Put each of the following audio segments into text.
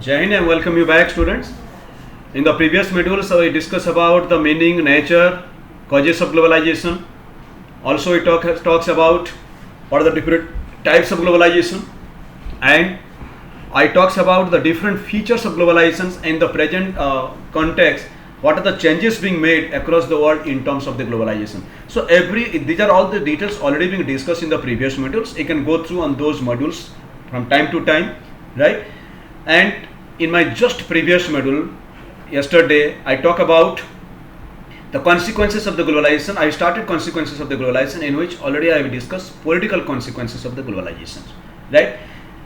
Jai Hind and welcome you back, students. In the previous modules, we discussed about the meaning, nature, causes of globalization. Also, it talks about what are the different types of globalization, and I talks about the different features of globalization in the present context. What are the changes being made across the world in terms of the globalization? So these are all the details already being discussed in the previous modules. You can go through on those modules from time to time, right? And in my just previous module yesterday, I talk about the consequences of the globalization. I started consequences of the globalization, in which already I have discussed political consequences of the globalization, right?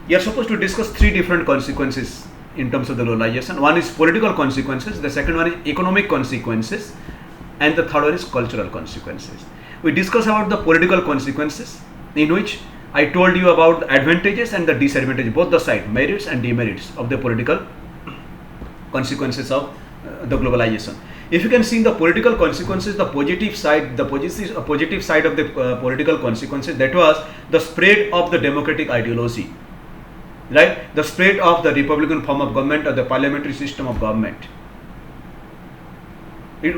You are supposed to discuss three different consequences in terms of the globalization. One is political consequences, the second one is economic consequences, and the third one is cultural consequences. We discuss about the political consequences, in which I told you about the advantages and the disadvantages, both the side, merits and demerits of the political consequences of the globalization. If you can see in the political consequences, the positive side, positive side of the political consequences, that was the spread of the democratic ideology, right? The spread of the republican form of government or the parliamentary system of government,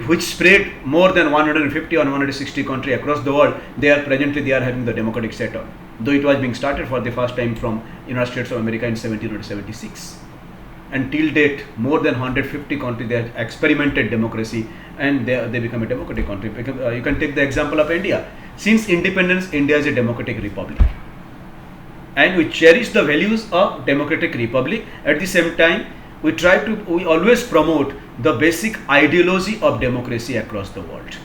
which spread more than 150 or 160 countries across the world. They are having the democratic setup, though it was being started for the first time from United States of America in 1776. Until date, more than 150 countries they have experimented democracy, and they become a democratic country. You can take the example of India. Since independence, India is a democratic republic, and we cherish the values of democratic republic. At the same time, we always promote the basic ideology of democracy across the world.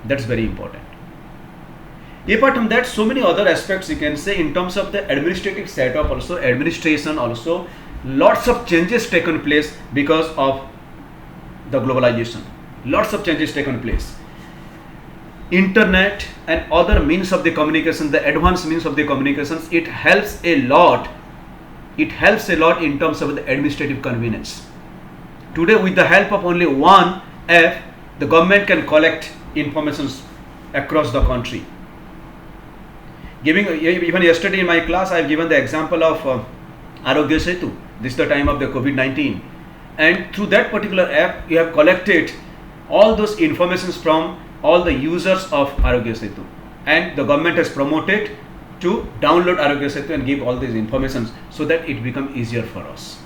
That's very important. Apart from that, so many other aspects you can say in terms of the administrative setup, also administration, also lots of changes taken place because of the globalization. Lots of changes taken place. Internet and other means of the communication, the advanced means of the communications, it helps a lot. It helps a lot in terms of the administrative convenience. Today, with the help of only one app, the government can collect information across the country. Even yesterday in my class, I have given the example of Arogya Setu. This is the time of the COVID-19, and through that particular app, you have collected all those informations from all the users of Arogya Setu, and the government has promoted to download Arogya Setu and give all these informations so that it becomes easier for us,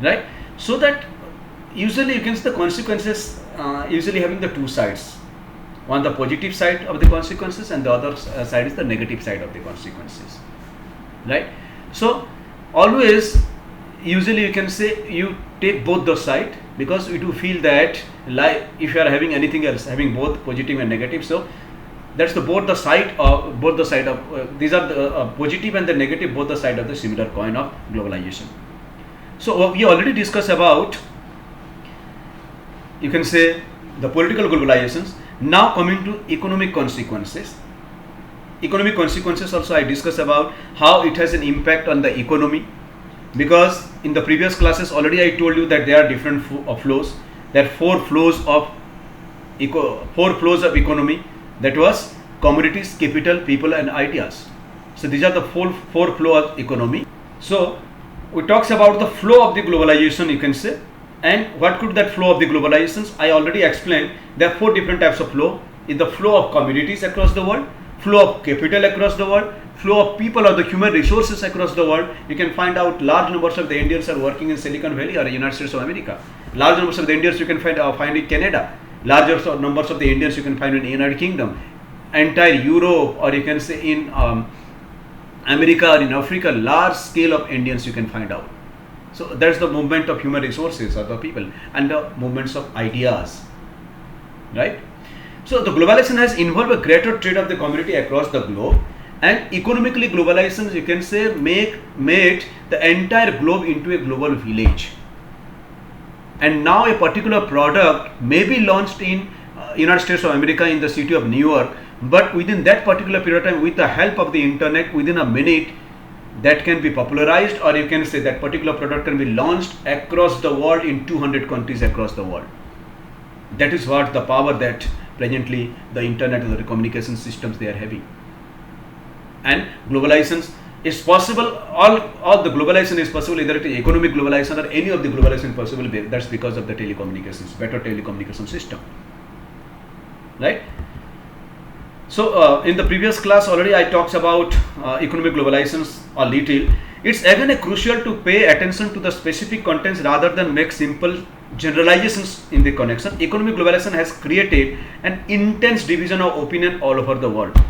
right? So that usually you can see the consequences usually having the two sides. One, the positive side of the consequences, and the other side is the negative side of the consequences, right? So always, usually you can say you take both the side, because we do feel that like if you are having anything else, having both positive and negative, so that's the both the side of these are the positive and the negative, both the side of the similar coin of globalization. So we already discussed about, you can say, the political globalizations. Now coming to economic consequences. Economic consequences also I discussed about how it has an impact on the economy, because in the previous classes already I told you that there are different flows. There are four flows of economy. That was commodities, capital, people, and ideas. So these are the four flow of economy. So we talks about the flow of the globalization, you can say. And what could that flow of the globalizations? I already explained there are four different types of flow. In the flow of commodities across the world, flow of capital across the world, flow of people or the human resources across the world. You can find out large numbers of the Indians are working in Silicon Valley or the United States of America. Large numbers of the Indians you can find in Canada. Larger numbers of the Indians you can find in the United Kingdom. Entire Europe, or you can say in America or in Africa, large scale of Indians you can find out. So that's the movement of human resources or the people, and the movements of ideas, right? So the globalization has involved a greater trade of the commodity across the globe, and economically globalization, you can say, made the entire globe into a global village. And now a particular product may be launched in United States of America in the city of New York, but within that particular period of time, with the help of the internet, within a minute, that can be popularized, or you can say that particular product can be launched across the world in 200 countries across the world. That is what the power that presently the internet and the communication systems they are having. And globalization It's possible, all the globalization is possible, either it is economic globalization or any of the globalization possible. That's because of the telecommunications, better telecommunication system, right? So in the previous class already I talked about economic globalizations a little. It's again crucial to pay attention to the specific contents rather than make simple generalizations in the connection. Economic globalization has created an intense division of opinion all over the world.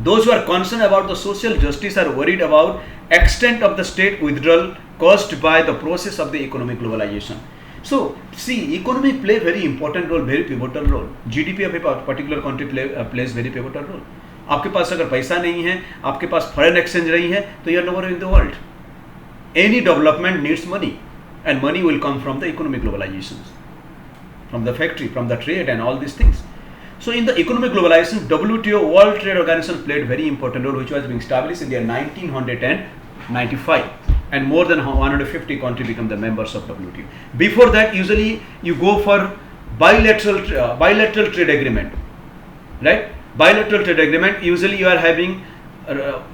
Those who are concerned about the social justice are worried about extent of the state withdrawal caused by the process of the economic globalization. So, see, economy play very important role, very pivotal role. GDP of a particular country plays very pivotal role. आपके पास अगर पैसा नहीं है, आपके पास foreign exchange नहीं है, तो you are nowhere in the world. Any development needs money, and money will come from the economic globalizations, from the factory, from the trade, and all these things. So, in the economic globalization, WTO, World Trade Organization, played very important role, which was being established in the year 1995. And more than 150 countries become the members of WTO. Before that, usually you go for bilateral trade agreement, right? Bilateral trade agreement, usually you are having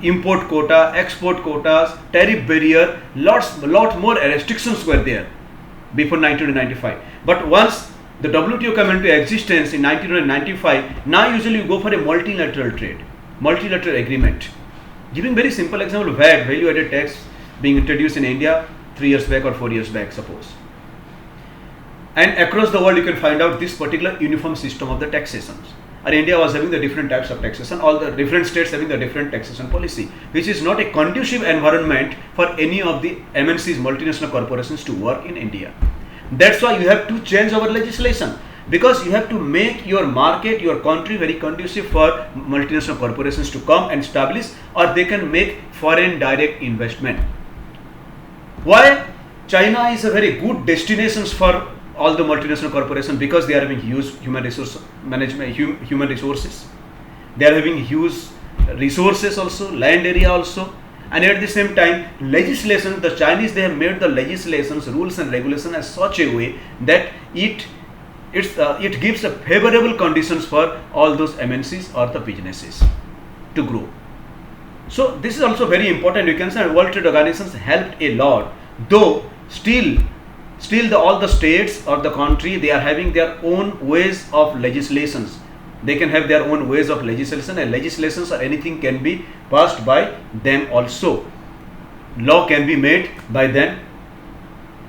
import quota, export quotas, tariff barrier, lot more restrictions were there before 1995. But once the WTO came into existence in 1995, now usually you go for a multilateral trade, multilateral agreement. Giving very simple example, VAT, value added tax, being introduced in India 3 years back or 4 years back, suppose. And across the world you can find out this particular uniform system of the taxations. And India was having the different types of taxation, all the different states having the different taxation policy, which is not a conducive environment for any of the MNCs, multinational corporations, to work in India. That's why you have to change our legislation, because you have to make your market, your country very conducive for multinational corporations to come and establish, or they can make foreign direct investment. Why? China is a very good destination for all the multinational corporations, because they are having huge human resource management, human resources. They are having huge resources also, land area also, and at the same time legislation. The Chinese, they have made the legislations, rules and regulations as such a way that it gives a favorable conditions for all those MNCs or the businesses to grow. So this is also very important. You can say World Trade Organizations helped a lot, though still all the states or the country, they are having their own ways of legislations. They can have their own ways of legislation, and legislations or anything can be passed by them also. Law can be made by them,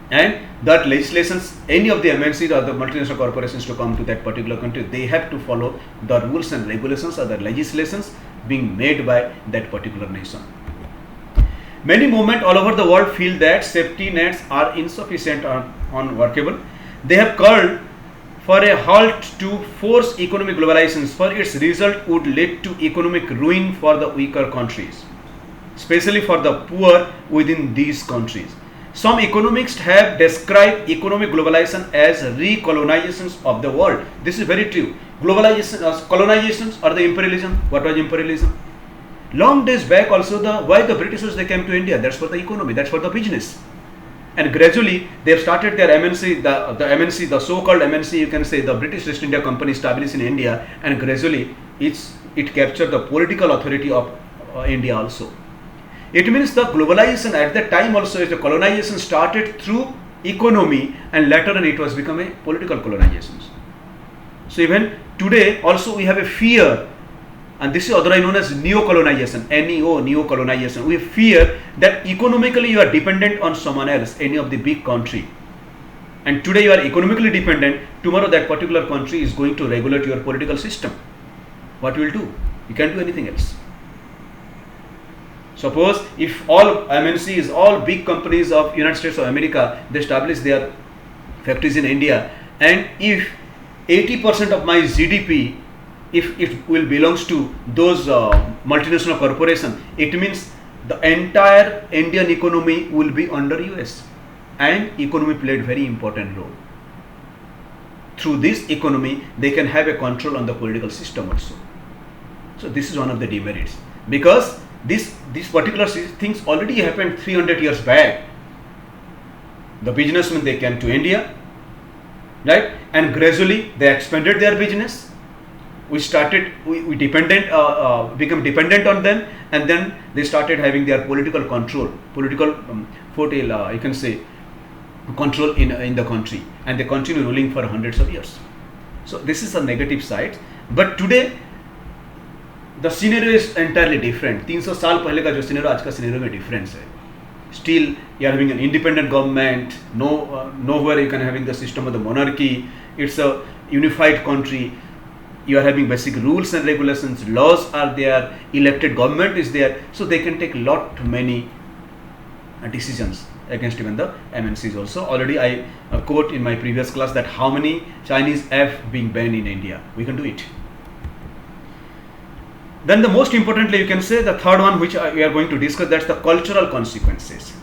and that legislations, any of the MNCs or the multinational corporations to come to that particular country, they have to follow the rules and regulations or the legislations being made by that particular nation. Many movements all over the world feel that safety nets are insufficient or unworkable. They have called for a halt to force economic globalizations, for its result would lead to economic ruin for the weaker countries, especially for the poor within these countries. Some economists have described economic globalization as recolonizations of the world. This is very true. Globalization, colonizations or the imperialism. What was imperialism? Long days back also, why the Britishers, they came to India? That's for the economy, that's for the business. And gradually they have started their MNC, the so-called MNC, you can say the British East India Company established in India, and gradually it captured the political authority of India also. It means the globalization at that time also is the colonization started through economy, and later on it was become a political colonization. So even today also we have a fear, and this is otherwise known as neo-colonization, neo-colonization. We fear that economically you are dependent on someone else, any of the big country. And today you are economically dependent, tomorrow that particular country is going to regulate your political system. What you will do? You can't do anything else. Suppose if all MNCs, all big companies of United States of America, they establish their factories in India, and if 80% of my GDP, if it will belongs to those multinational corporation, it means the entire Indian economy will be under US, and economy played very important role. Through this economy, they can have a control on the political system also. So this is one of the demerits, because these particular things already happened 300 years back. The businessmen, they came to India, right, and gradually they expanded their business. we become dependent on them, and then they started having their political control, political you can say control in the country, and they continue ruling for hundreds of years. So this is a negative side. But today the scenario is entirely different. 300 साल पहले का जो scenario आज का scenario में difference है. Still you are having an independent government. Nowhere you can having the system of the monarchy. It's a unified country. You are having basic rules and regulations. Laws are there. Elected government is there. So they can take many decisions against even the MNCs also. Already I quote in my previous class that how many Chinese have been banned in India. We can do it. Then the most importantly, you can say the third one which we are going to discuss, that's the cultural consequences.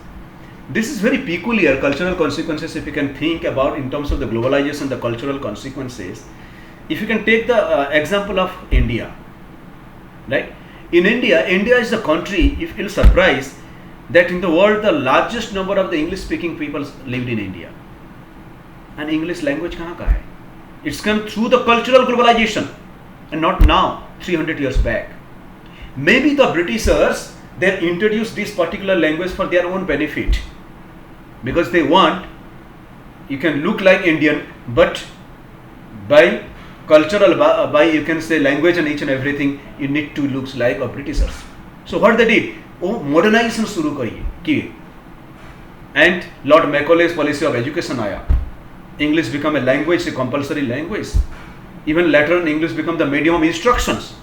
This is very peculiar, cultural consequences, if you can think about in terms of the globalization, the cultural consequences. If you can take the example of India, right? In India is the country, if you'll surprise, that in the world the largest number of the English speaking people lived in India. And English language kahan ka hai? It's come through the cultural globalization, and not now, 300 years back. Maybe the Britishers, they introduced this particular language for their own benefit, because they want, you can look like Indian, but by cultural, by you can say language and each and everything, you need to look like a Britishers. So what they did, modernization शुरू किए, and Lord Macaulay's policy of education आया. English become a language, a compulsory language. Even later on, English become the medium of instructions.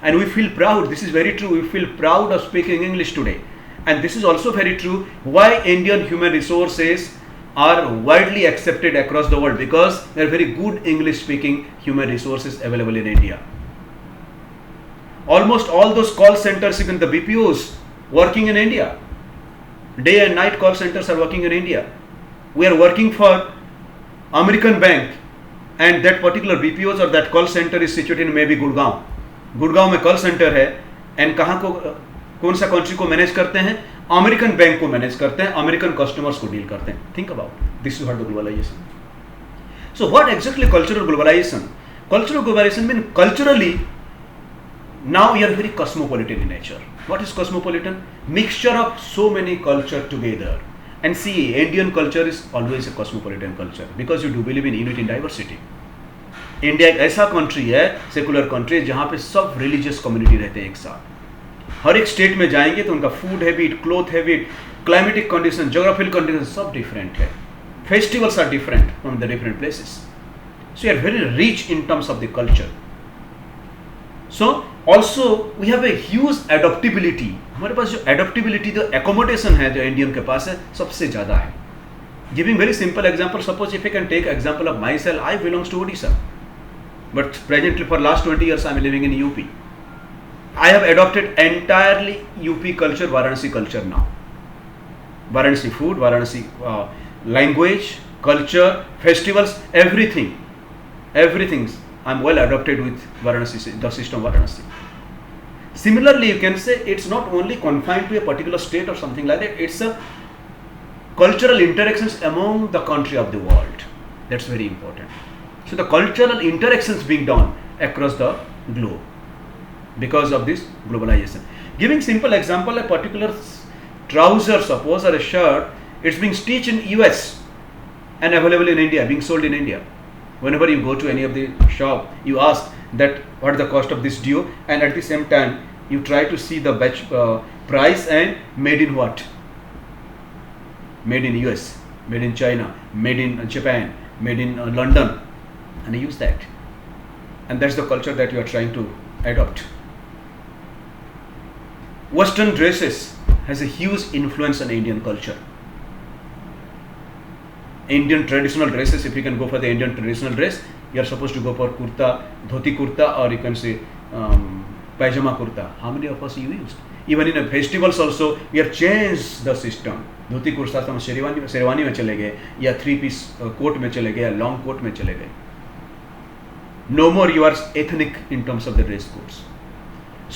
And we feel proud, this is very true, we feel proud of speaking English today. And this is also very true why Indian human resources are widely accepted across the world, because there are very good English speaking human resources available in India. Almost all those call centers, even the BPOs, working in India. Day and night call centers are working in India. We are working for American Bank, and that particular BPOs or that call center is situated in maybe Gurgaon. Gurgaon में call centre है, and कहाँ को, कौन सा country को manage करते हैं? American bank को मैनेज करते हैं, अमेरिकन कस्टमर्स को डील करते हैं. Think about this is what the globalization. So what exactly cultural globalization? Cultural globalization mean culturally now you are very cosmopolitan in nature. What is cosmopolitan? Mixture of so many culture together. And see, Indian culture is always a cosmopolitan culture because you do believe in unity in diversity. India एक ऐसा country है, secular country, जहाँ पे सब religious community रहते हैं एक साथ. हर एक स्टेट में जाएंगे तो उनका food habit, cloth habit, climatic condition, geographical condition सब डिफरेंट है. Festivals are different from the different places. So you are very rich in terms of the culture. So also we have a huge adaptability. हमारे पास जो एडोप्टिबिलिटी, जो accommodation है, जो Indian के पास है, सबसे ज़्यादा है. Giving very simple example, suppose if you can take example of myself, I belongs to Odisha. But presently for last 20 years I am living in UP. I have adopted entirely UP culture, Varanasi culture now. Varanasi food, Varanasi language, culture, festivals, everything. I am well adopted with Varanasi, the system Varanasi. Similarly, you can say it's not only confined to a particular state or something like that. It's a cultural interactions among the country of the world. That's very important. So the cultural interactions being done across the globe because of this globalization. Giving simple example, a particular trouser, suppose, or a shirt, it's being stitched in US and available in India, being sold in India. Whenever you go to any of the shop, you ask that what is the cost of this duo, and at the same time you try to see the batch price and made in what? Made in US, made in China, made in Japan, made in London. And use that, and that's the culture that you are trying to adopt. Western dresses has a huge influence on Indian culture. Indian traditional dresses, if you can go for the Indian traditional dress, you are supposed to go for kurta, dhoti kurta, or you can say pajama kurta. How many of us you used? Even in a festivals also, we have changed the system. Dhoti kurta हम शेरवानी में चले गए, या 3-piece coat में चले गए, या long coat में चले गए. No more you are ethnic in terms of the dress codes.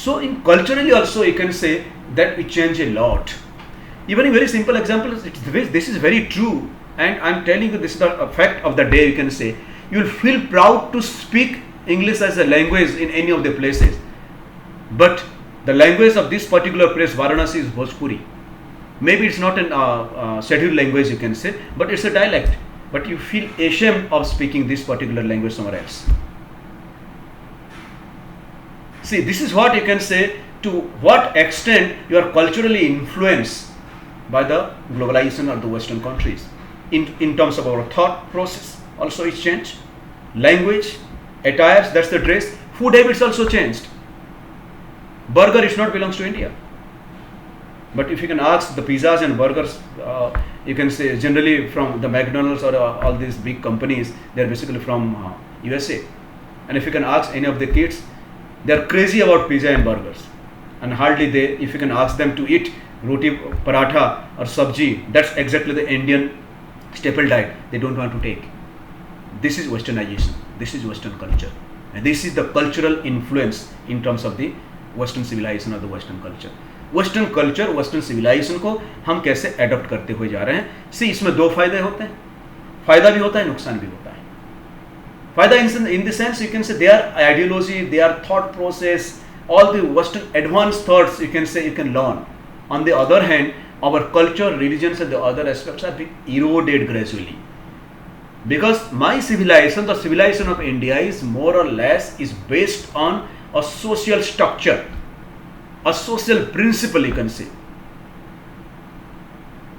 So in culturally also you can say that we change a lot. Even a very simple example, this is very true, and I am telling you this is the fact of the day. You can say you will feel proud to speak English as a language in any of the places. But the language of this particular place, Varanasi, is Bhojpuri. Maybe it's not a scheduled language, you can say, but it's a dialect. But you feel ashamed of speaking this particular language somewhere else. See, this is what you can say, to what extent you are culturally influenced by the globalization of the Western countries. In terms of our thought process, also it's changed. Language, attires, that's the dress. Food habits also changed. Burger is not belongs to India. But if you can ask the pizzas and burgers, you can say generally from the McDonald's or all these big companies, they are basically from USA. And if you can ask any of the kids, they are crazy about pizza and burgers. And hardly they, if you can ask them to eat roti, paratha or sabji, that's exactly the Indian staple diet they don't want to take. This is westernization. This is Western culture. And this is the cultural influence in terms of the Western civilization or the Western culture. Western culture, western civilization को हम कैसे adopt करते हुए जा रहे हैं. सी, इसमें दो फायदे होते हैं. फायदा भी होता है, नुकसान भी होता है. फायदा in the sense you can से there ideology, there thought process, all the Western advanced thoughts you can say you can learn. On the other hand, our culture, religions and the other aspects are being eroded gradually. Because my civilization, the civilization of India is more or less is based on a social structure, a social principle you can say.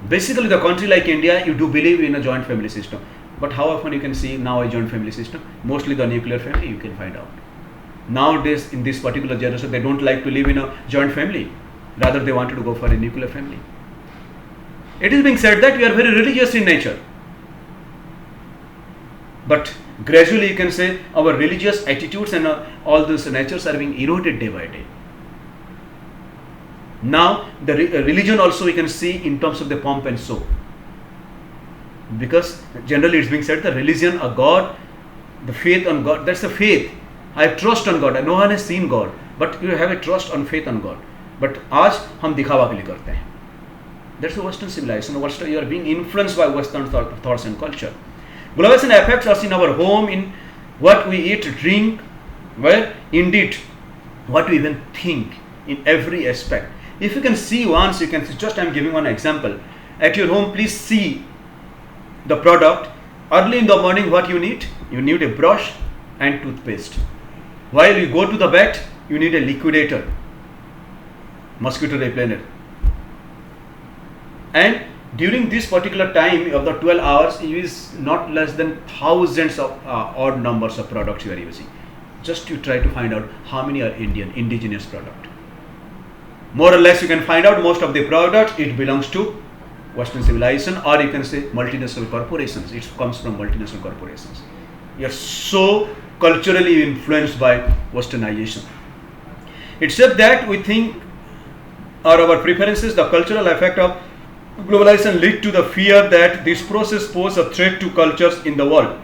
Basically the country like India, you do believe in a joint family system. But how often you can see now a joint family system? Mostly the nuclear family you can find out. Nowadays in this particular generation, they don't like to live in a joint family. Rather they wanted to go for a nuclear family. It is being said that we are very religious in nature. But gradually you can say our religious attitudes and all these natures are being eroded day by day. Now the religion also we can see in terms of the pomp and show. Because generally it's being said the religion, a God, the faith on God, that's the faith. I trust on God. No one has seen God, but you have a trust on faith on God. But आज हम दिखावा के लिए करते हैं. That's the Western civilization. Western, you are being influenced by Western thoughts and culture. Globalization affects us in our home, in what we eat, drink, where indeed what we even think in every aspect. If you can see once, you can see, just I am giving one example. At your home, please see the product. Early in the morning, what you need? You need a brush and toothpaste. While you go to the bed, you need a liquidator, mosquito repellent. And during this particular time of the 12 hours, you use not less than thousands of odd numbers of products you are using. Just you try to find out how many are indigenous product. More or less you can find out most of the products, it belongs to Western civilization, or you can say multinational corporations. It comes from multinational corporations. You are so culturally influenced by westernization. Except that we think, or our preferences, the cultural effect of globalization lead to the fear that this process poses a threat to cultures in the world.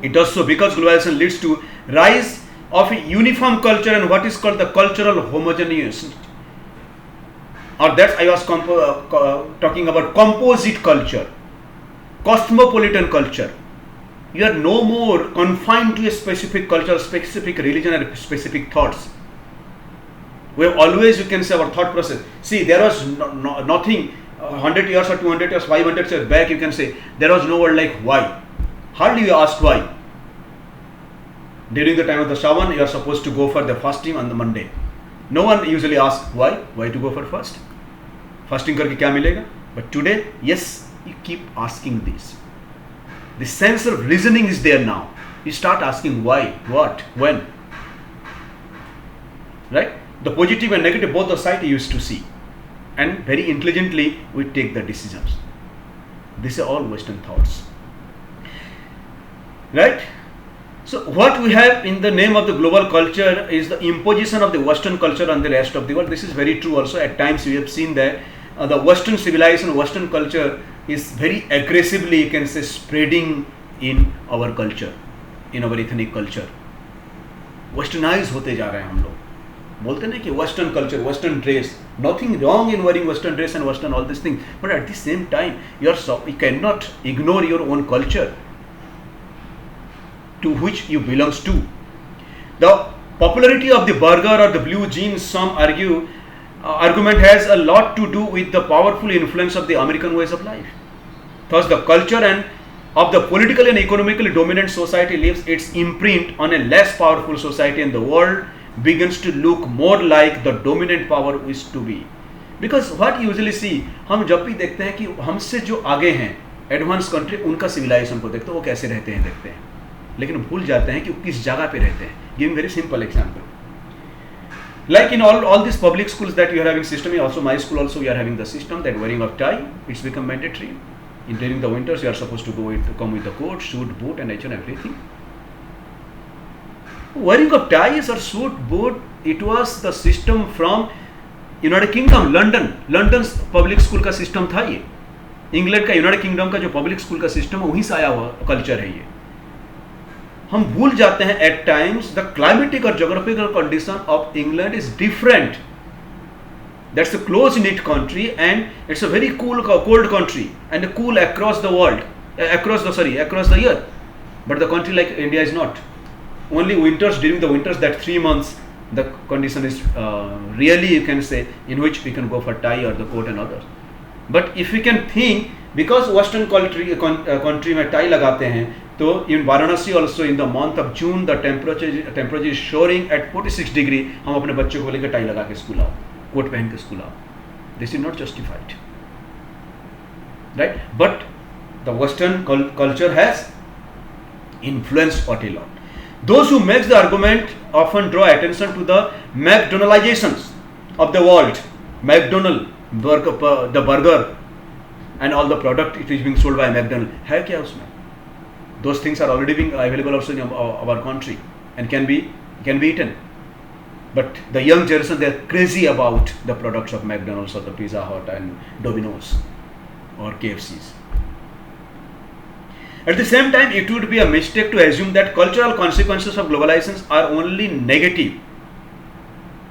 It does so because globalization leads to rise of a uniform culture and what is called the cultural homogeneous. Or that I was talking about composite culture, cosmopolitan culture. You are no more confined to a specific culture, specific religion, or specific thoughts. We have always, you can say, our thought process. See, there was nothing 100 years or 200 years, 500 years back, you can say, there was no word like why. Hardly you asked why. During the time of the Shravan, you are supposed to go for the fasting on the Monday. No one usually asks why. Why to go for fast? Fasting करके क्या मिलेगा? But today, yes, you keep asking this. The sense of reasoning is there now. You start asking why, what, when. Right? The positive and negative, both the sides you used to see. And very intelligently, we take the decisions. These are all Western thoughts. Right? So what we have in the name of the global culture is the imposition of the Western culture on the rest of the world. This is very true also. At times we have seen that the Western civilization, Western culture is very aggressively, you can say, spreading in our culture, in our ethnic culture. Westernized होते जा रहे हैं हम लोग. बोलते हैं कि Western culture, Western dress, nothing wrong in wearing Western dress and Western all these things. But at the same time, you cannot ignore your own culture, to which you belongs to. The popularity of the burger or the blue jeans, some argument has a lot to do with the powerful influence of the American ways of life. Thus, the culture and of the politically and economically dominant society leaves its imprint on a less powerful society, and the world begins to look more like the dominant power used to be. Because what usually see, हम जब भी देखते हैं कि हमसे जो आगे हैं एडवांस कंट्री, उनका सिविलाइजेशन को देखते हैं, वो कैसे रहते हैं देखते हैं, लेकिन भूल जाते हैं कि वो किस जगह पे रहते हैं. Giving very simple example, like in all these public schools that you are having system, also my school also we are having the system that wearing of tie, it's become mandatory. During the winters you are supposed to come with the coat, suit, boot and everything. Wearing of ties or suit, boot, it was the system from United kingdom, London public school का system था ये. England का, United kingdom का जो public school का system है वहीं से आया हुआ कल्चर है ये. हम भूल जाते हैं एट टाइम्स द क्लाइमेटिक और geographical condition of England is different. That's a close knit country and it's a very cold country and cool across the world, across the year. But the country like India is not. Only winters, during the winters, that 3 months the condition is really, you can say, in which we can go for tie or the coat and others. But if we can think, because western country में tie लगाते हैं, तो in Varanasi also in the month of June the temperature is soaring at 46 degree. हम अपने बच्चों को लेकर tie लगा के स्कूल आओ, कोट पहन के स्कूल आओ. This is not justified, right? But the western culture has influenced what a lot. Those who make the argument often draw attention to the McDonaldizations of the world. McDonald, the burger and all the product it is being sold by McDonald. है क्या उसमें? Those things are already being available also in our country and can be eaten. But the young generation, they are crazy about the products of McDonald's or the Pizza Hut and Domino's or KFC's. At the same time, it would be a mistake to assume that cultural consequences of globalization are only negative.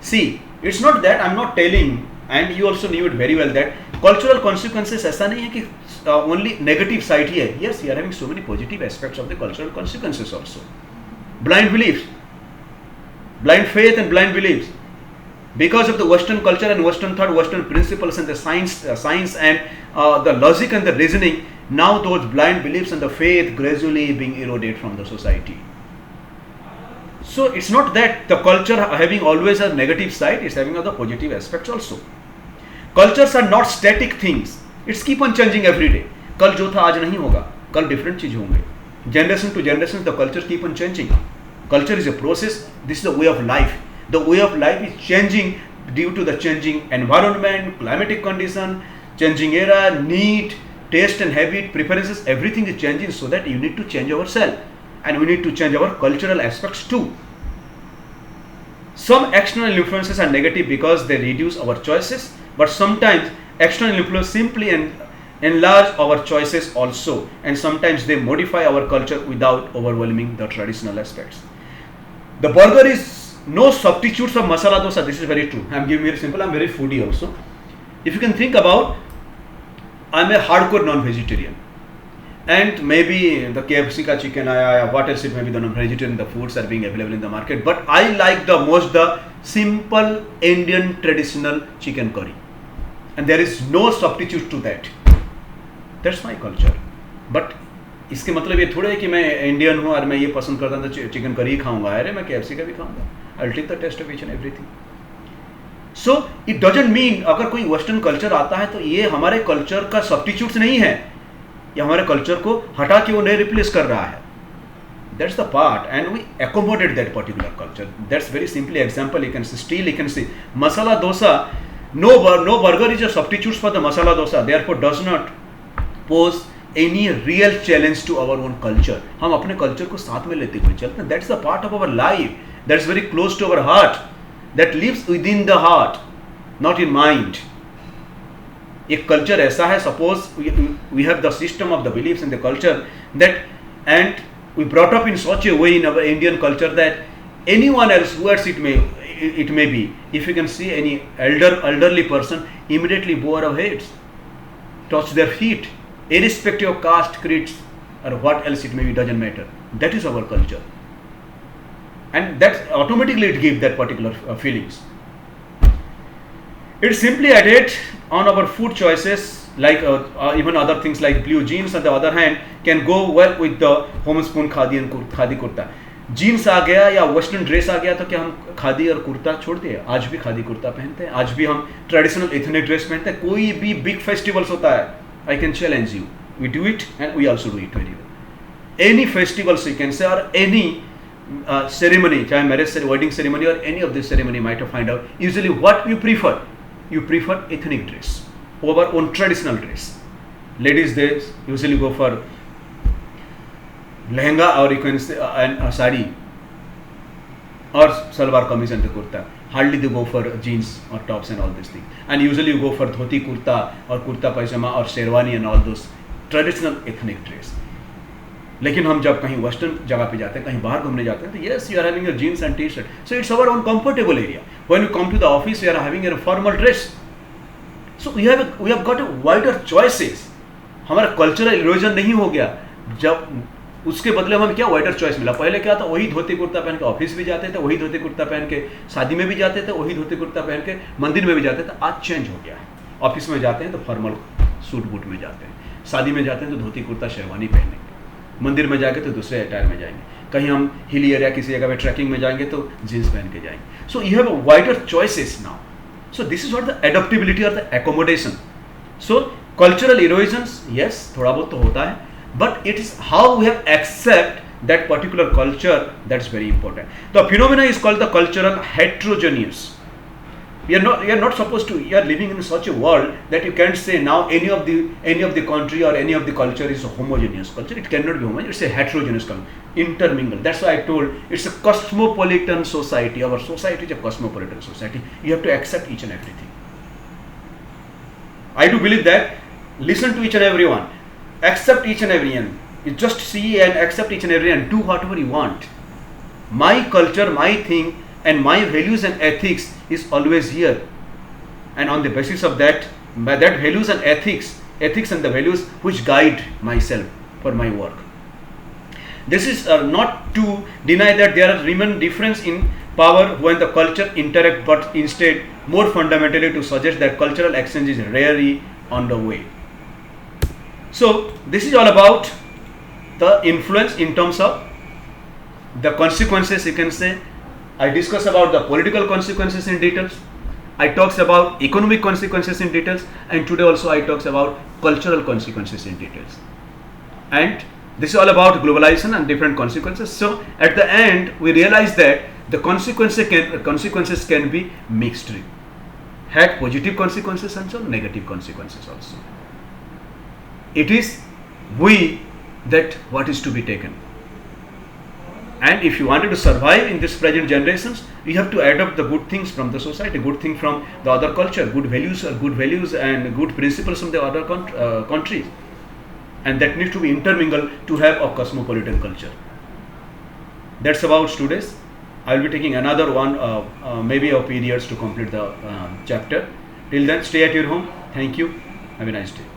See, it's not that, I'm not telling, and you also knew it very well, that cultural consequences ऐसा नहीं है कि only negative side ही है. Yes, we are having so many positive aspects of the cultural consequences also. Blind beliefs, blind faith and blind beliefs. Because of the Western culture and Western thought, Western principles and the science and the logic and the reasoning, now those blind beliefs and the faith gradually being eroded from the society. So it's not that the culture having always a negative side, it's having other positive aspects also. Cultures are not static things. It's keep on changing every day. कल जो था आज नहीं होगा, कल different चीज होंगे. Generation to generation the culture keep on changing. Culture is a process. This is the way of life. The way of life is changing due to the changing environment, climatic condition, changing era, need, taste and habit, preferences, everything is changing, so that you need to change ourselves and we need to change our cultural aspects too. Some external influences are negative because they reduce our choices, but sometimes external influence simply enlarge our choices also, and sometimes they modify our culture without overwhelming the traditional aspects. The burger is no substitutes of masala dosa. This is very true. I am giving very simple. I am very foodie also. If you can think about, I am a hardcore non-vegetarian, and maybe the KFC ka chicken aaya, what else it may be, the non-vegetarian, the foods are being available in the market. But I like the most the simple Indian traditional chicken curry, and there is no substitute to that. That's my culture. But इसके मतलब ये थोड़ा है कि मैं Indian हूँ और मैं ये पसंद करता हूँ तो चिकन करी खाऊंगा. अरे मैं KFC का भी खाऊंगा. I'll take the taste of each and everything. So it doesn't mean अगर कोई वेस्टर्न कल्चर आता है तो ये हमारे कल्चर का सब्स्टिट्यूट नहीं है, ये हमारे कल्चर को हटा के वो नहीं रिप्लेस कर रहा है. That's the part, and we accommodate that particular culture. That's very simply example. You can see, still you can see masala dosa. No burger is a substitute for the masala dosa. Therefore, does not pose any real challenge to our own culture. हम अपने culture को साथ में लेते हुए चलते हैं. That's the part of our life. That's very close to our heart. That lives within the heart, not in mind. एक कल्चर ऐसा है, suppose we have the system of the beliefs in the culture that, and we brought up in such a way in our Indian culture that anyone else, whoever it may be, if you can see any elderly person, immediately bow our heads, touch their feet, irrespective of caste, creeds, or what else it may be, doesn't matter. That is our culture. and that automatically it gives that particular feelings. It's simply added on our food choices, like even other things like blue jeans on the other hand can go well with the homespun khadi and khadi kurta. Jeans आ गया या western dress आ गया तो क्या हम खादी और कुर्ता छोड़ दिए? आज भी खादी कुर्ता पहनते हैं, आज भी हम ट्रेडिशनल एथनिक ड्रेस पहनते हैं. कोई भी बिग फेस्टिवल्स होता है, I can challenge you, we do it and we also do it very well. Any festivals you can say और एनी ceremony, चाहे मैरिज वेडिंग सेरेमनी और any of this ceremony might have find out usually what you prefer ethnic dress over on traditional dress. Ladies, they usually go for lehenga or you can say a sari or salwar kameez and the kurta. Hardly they go for jeans or tops and all these things. And usually you go for dhoti kurta or kurta pajama or sherwani and all those traditional ethnic dress. लेकिन हम जब कहीं western जगह पे जाते हैं, कहीं बाहर घूमने जाते हैं, तो yes you are having your jeans and T shirt, so its our own comfortable area. When you come to the office you are having your formal dress. So we have got a wider choices. हमारा cultural erosion नहीं हो गया, जब उसके बदले हमें क्या wider choice मिला. पहले क्या था, वही धोती कुर्ता पहन के ऑफिस भी जाते थे, वही धोती कुर्ता पहन के शादी में भी जाते थे, वही धोती कुर्ता पहन के मंदिर में भी जाते थे. आज चेंज हो गया है. ऑफिस में जाते हैं तो फॉर्मल सूट बूट में जाते हैं, शादी में जाते हैं तो धोती कुर्ता शेरवानी पहनेंगे, मंदिर में जाके तो दूसरे अटायर में जाएंगे, कहीं हम हिल एरिया किसी जगह पे ट्रैकिंग में जाएंगे तो जीन्स पहन के जाएंगे. So you have a wider choices now. So this is what the adaptability और the accommodation. So cultural erosions yes थोड़ा बहुत तो होता है, but it is how we have accept that particular culture that is very important. The phenomena is called the cultural heterogeneous. You are not supposed to. You are living in such a world that you can't say now any of the country or any of the culture is a homogeneous culture. It cannot be homogeneous. It's a heterogeneous culture, intermingled. That's why I told it's a cosmopolitan society. Our society is a cosmopolitan society. You have to accept each and everything. I do believe that. Listen to each and everyone. Accept each and everyone. You just see and accept each and everyone. Do whatever you want. My culture, my thing, and my values and ethics is always here, and on the basis of that values and ethics and the values which guide myself for my work. This is not to deny that there are remain difference in power when the culture interact, but instead more fundamentally to suggest that cultural exchange is rarely on the way. So this is all about the influence in terms of the consequences, you can say. I discuss about the political consequences in details. I talks about economic consequences in details, and today also I talks about cultural consequences in details. And this is all about globalization and different consequences. So at the end we realize that the consequences can be mixed. Had positive consequences and some negative consequences also. It is we that what is to be taken. And if you wanted to survive in this present generations, you have to adopt the good things from the society, good thing from the other culture, good values and good principles from the other countries, and that needs to be intermingled to have a cosmopolitan culture. That's about today's. I will be taking another one, maybe a periods to complete the chapter. Till then, stay at your home. Thank you. Have a nice day.